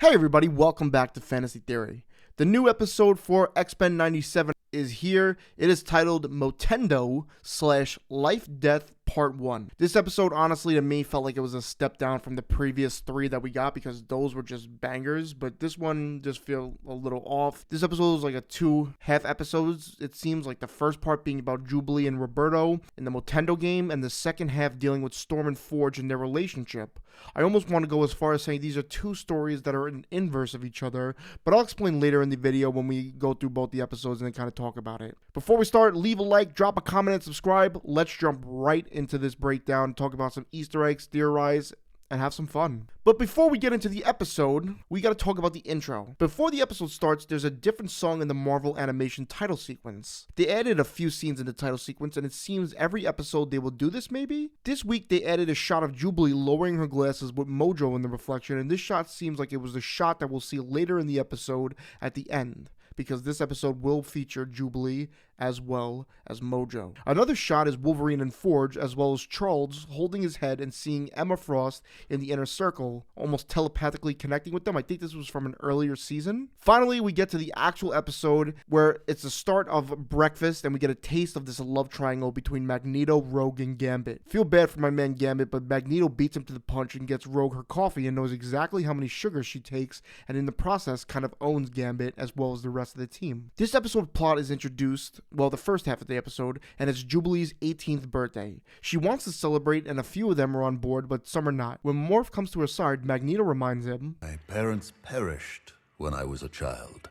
Hey everybody, welcome back to Fantasy Theory. The new episode for X-Men 97 is here. It is titled Motendo / Life Death Part 1. This episode, honestly, to me, felt like it was a step down from the previous 3 that we got because those were just bangers, but this one just feel a little off. This episode was like a 2 half episodes. It seems like the first part being about Jubilee and Roberto in the Motendo game, and the second half dealing with Storm and Forge and their relationship. I almost want to go as far as saying these are 2 stories that are in inverse of each other, but I'll explain later in the video when we go through both the episodes and then kind of talk about it. Before we start, leave a like, drop a comment, and subscribe. Let's jump right into this breakdown, talk about some Easter eggs, theorize, and have some fun. But before we get into the episode, we gotta talk about the intro. Before the episode starts, there's a different song in the Marvel animation title sequence. They added a few scenes in the title sequence, and it seems every episode they will do this maybe? This week they added a shot of Jubilee lowering her glasses with Mojo in the reflection, and this shot seems like it was the shot that we'll see later in the episode at the end, because this episode will feature Jubilee as well as Mojo. Another shot is Wolverine and Forge, as well as Charles holding his head and seeing Emma Frost in the inner circle, almost telepathically connecting with them. I think this was from an earlier season. Finally, we get to the actual episode where it's the start of breakfast and we get a taste of this love triangle between Magneto, Rogue, and Gambit. Feel bad for my man Gambit, but Magneto beats him to the punch and gets Rogue her coffee and knows exactly how many sugars she takes, and in the process kind of owns Gambit as well as the rest of the team. This episode plot is introduced, well, the first half of the episode, and it's Jubilee's 18th birthday. She wants to celebrate, and a few of them are on board, but some are not. When Morph comes to her side, Magneto reminds him, "My parents perished when I was a child."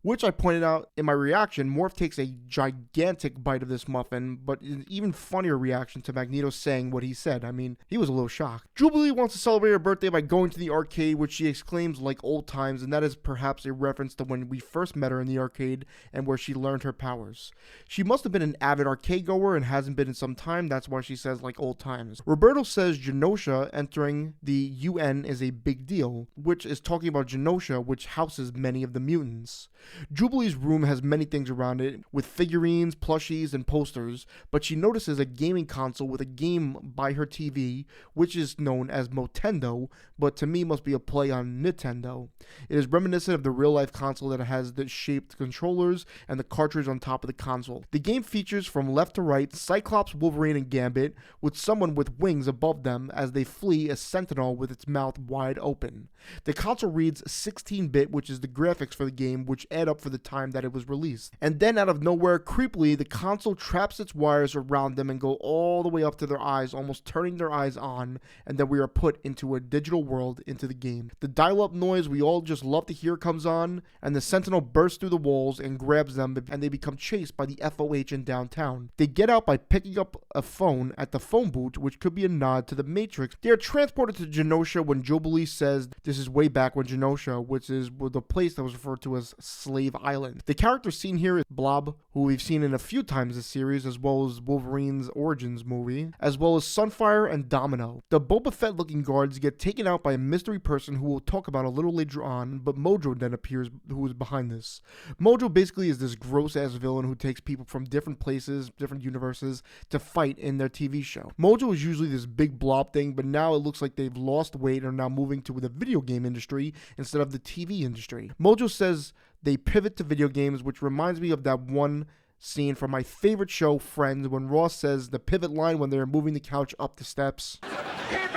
Which I pointed out in my reaction. Morph takes a gigantic bite of this muffin, but an even funnier reaction to Magneto saying what he said. I mean, he was a little shocked. Jubilee wants to celebrate her birthday by going to the arcade, which she exclaims like old times, and that is perhaps a reference to when we first met her in the arcade and where she learned her powers. She must have been an avid arcade goer and hasn't been in some time, that's why she says like old times. Roberto says Genosha entering the UN is a big deal, which is talking about Genosha, which houses many of the mutants. Jubilee's room has many things around it, with figurines, plushies, and posters, but she notices a gaming console with a game by her TV, which is known as Motendo, but to me must be a play on Nintendo. It is reminiscent of the real-life console that has the shaped controllers and the cartridge on top of the console. The game features from left to right Cyclops, Wolverine, and Gambit, with someone with wings above them as they flee a Sentinel with its mouth wide open. The console reads 16-bit, which is the graphics for the game, which add up for the time that it was released. And then out of nowhere, creepily, the console traps its wires around them and go all the way up to their eyes, almost turning their eyes on, and then we are put into a digital world into the game. The dial-up noise we all just love to hear comes on, and the Sentinel bursts through the walls and grabs them, and they become chased by the FOH in downtown. They get out by picking up a phone at the phone booth, which could be a nod to the Matrix. They are transported to Genosha when Jubilee says this is way back when Genosha, which is the place that was referred to as Slave Island. The character seen here is Blob, who we've seen in a few times this series, as well as Wolverine's Origins movie, as well as Sunfire and Domino. The Boba Fett looking guards get taken out by a mystery person who we'll talk about a little later on, but Mojo then appears, who is behind this. Mojo basically is this gross ass villain who takes people from different places, different universes, to fight in their TV show. Mojo is usually this big blob thing, but now it looks like they've lost weight and are now moving to the video game industry instead of the TV industry. Mojo says they pivot to video games, which reminds me of that one scene from my favorite show, Friends, when Ross says the pivot line when they're moving the couch up the steps. Pivot!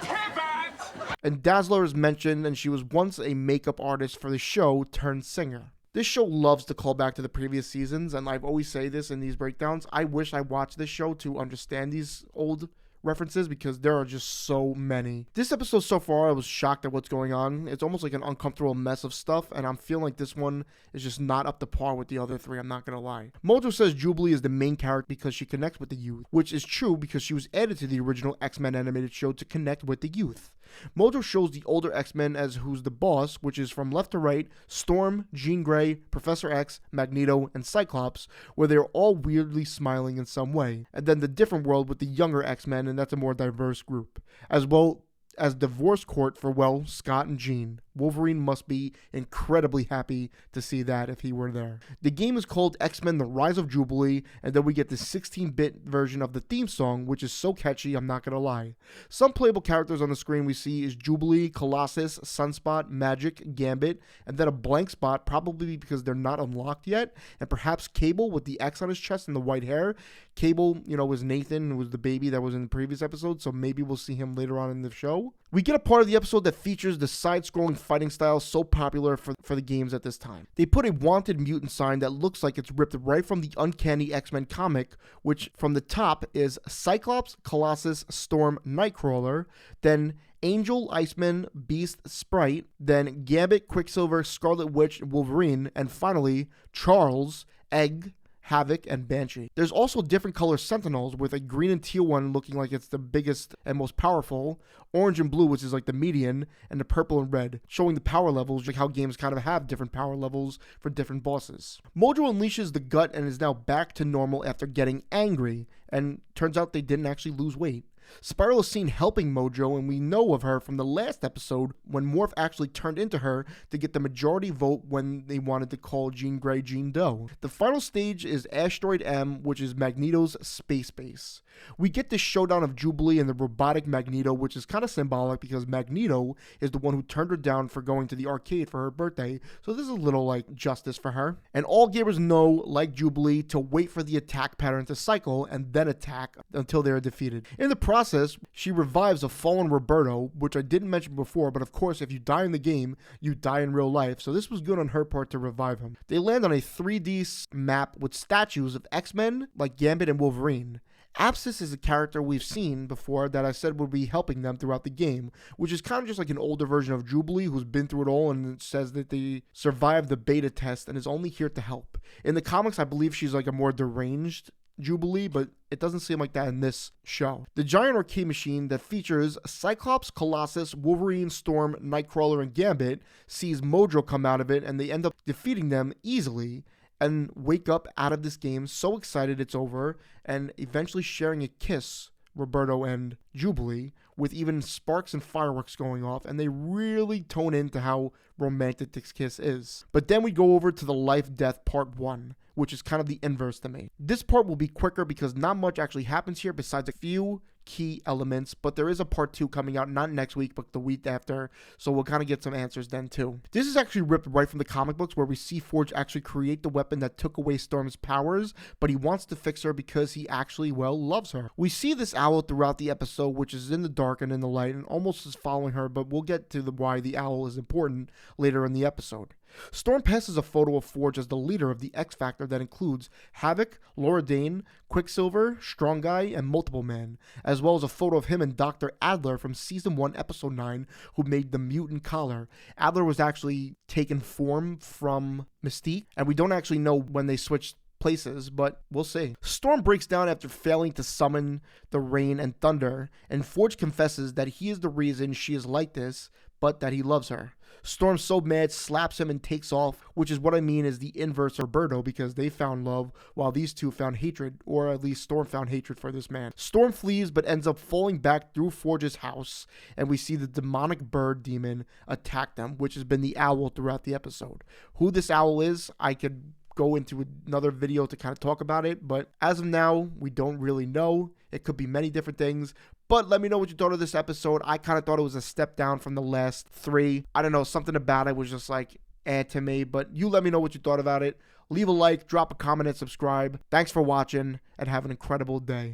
Pivot! And Dazzler is mentioned, and she was once a makeup artist for the show turned singer. This show loves to call back to the previous seasons, and I've always say this in these breakdowns. I wish I watched this show to understand these old references because there are just so many. This episode so far, I was shocked at what's going on. It's almost like an uncomfortable mess of stuff, and I'm feeling like this one is just not up to par with the other 3, I'm not gonna lie. Mojo says Jubilee is the main character because she connects with the youth, which is true because she was added to the original X-Men animated show to connect with the youth. Mojo shows the older X-Men as who's the boss, which is from left to right, Storm, Jean Grey, Professor X, Magneto, and Cyclops, where they're all weirdly smiling in some way. And then the different world with the younger X-Men, and that's a more diverse group. As well as Divorce Court for, well, Scott and Jean, Wolverine must be incredibly happy to see that if he were there. The game is called X-Men The Rise of Jubilee, and then we get the 16-bit version of the theme song, which is so catchy, I'm not gonna lie. Some playable characters on the screen we see is Jubilee, Colossus, Sunspot, Magic, Gambit, and then a blank spot, probably because they're not unlocked yet, and perhaps Cable with the X on his chest and the white hair. Cable, was Nathan, was the baby that was in the previous episode, so maybe we'll see him later on in the show. We get a part of the episode that features the side-scrolling fighting style so popular for the games at this time. They put a wanted mutant sign that looks like it's ripped right from the Uncanny X-Men comic, which from the top is Cyclops, Colossus, Storm, Nightcrawler, then Angel, Iceman, Beast, Sprite, then Gambit, Quicksilver, Scarlet Witch, Wolverine, and finally Charles, Egg, Havoc, and Banshee. There's also different color Sentinels, with a green and teal one looking like it's the biggest and most powerful, orange and blue, which is like the median, and the purple and red, showing the power levels, like how games kind of have different power levels for different bosses. Mojo unleashes the gut and is now back to normal after getting angry, and turns out they didn't actually lose weight. Spiral is seen helping Mojo, and we know of her from the last episode when Morph actually turned into her to get the majority vote when they wanted to call Jean Grey Jean Doe. The final stage is Asteroid M, which is Magneto's space base. We get this showdown of Jubilee and the robotic Magneto, which is kind of symbolic because Magneto is the one who turned her down for going to the arcade for her birthday, so this is a little like justice for her. And all gamers know, like Jubilee, to wait for the attack pattern to cycle and then attack until they are defeated. In the process, she revives a fallen Roberto, which I didn't mention before, but of course if you die in the game, you die in real life, so this was good on her part to revive him. They land on a 3D map with statues of X-Men like Gambit and Wolverine. Apsis is a character we've seen before that I said would be helping them throughout the game, which is kind of just like an older version of Jubilee who's been through it all and says that they survived the beta test and is only here to help. In the comics, I believe she's like a more deranged Jubilee, but it doesn't seem like that in this show. The giant arcade machine that features Cyclops, Colossus, Wolverine, Storm, Nightcrawler, and Gambit sees Mojo come out of it, and they end up defeating them easily and wake up out of this game so excited it's over, and eventually sharing a kiss, Roberto and Jubilee, with even sparks and fireworks going off, and they really tone into how romantic this kiss is. But then we go over to the life-death part 1, which is kind of the inverse to me. This part will be quicker because not much actually happens here besides a few key elements, but there is a part 2 coming out not next week but the week after, so we'll kind of get some answers then too. This is actually ripped right from the comic books, where we see Forge actually create the weapon that took away Storm's powers, but he wants to fix her because he actually, loves her. We see this owl throughout the episode, which is in the dark and in the light and almost is following her, but we'll get to why the owl is important later in the episode. Storm passes a photo of Forge as the leader of the X Factor that includes Havoc, Laura Dane, Quicksilver, Strong Guy, and Multiple Man, as well as a photo of him and Dr. Adler from Season 1, Episode 9, who made the mutant collar. Adler was actually taken form from Mystique, and we don't actually know when they switched places, but we'll see. Storm breaks down after failing to summon the rain and thunder, and Forge confesses that he is the reason she is like this, but that he loves her. Storm's so mad, slaps him and takes off, which is what I mean is the inverse of Roberto, because they found love while these two found hatred, or at least Storm found hatred for this man. Storm flees but ends up falling back through Forge's house, and we see the demonic bird demon attack them, which has been the owl throughout the episode. Who this owl is, I could go into another video to kind of talk about it, but as of now, we don't really know. It could be many different things, but let me know what you thought of this episode. I kind of thought it was a step down from the last 3. I don't know, something about it was just like to me, but you let me know what you thought about it. Leave a like, drop a comment, and subscribe. Thanks for watching, and have an incredible day.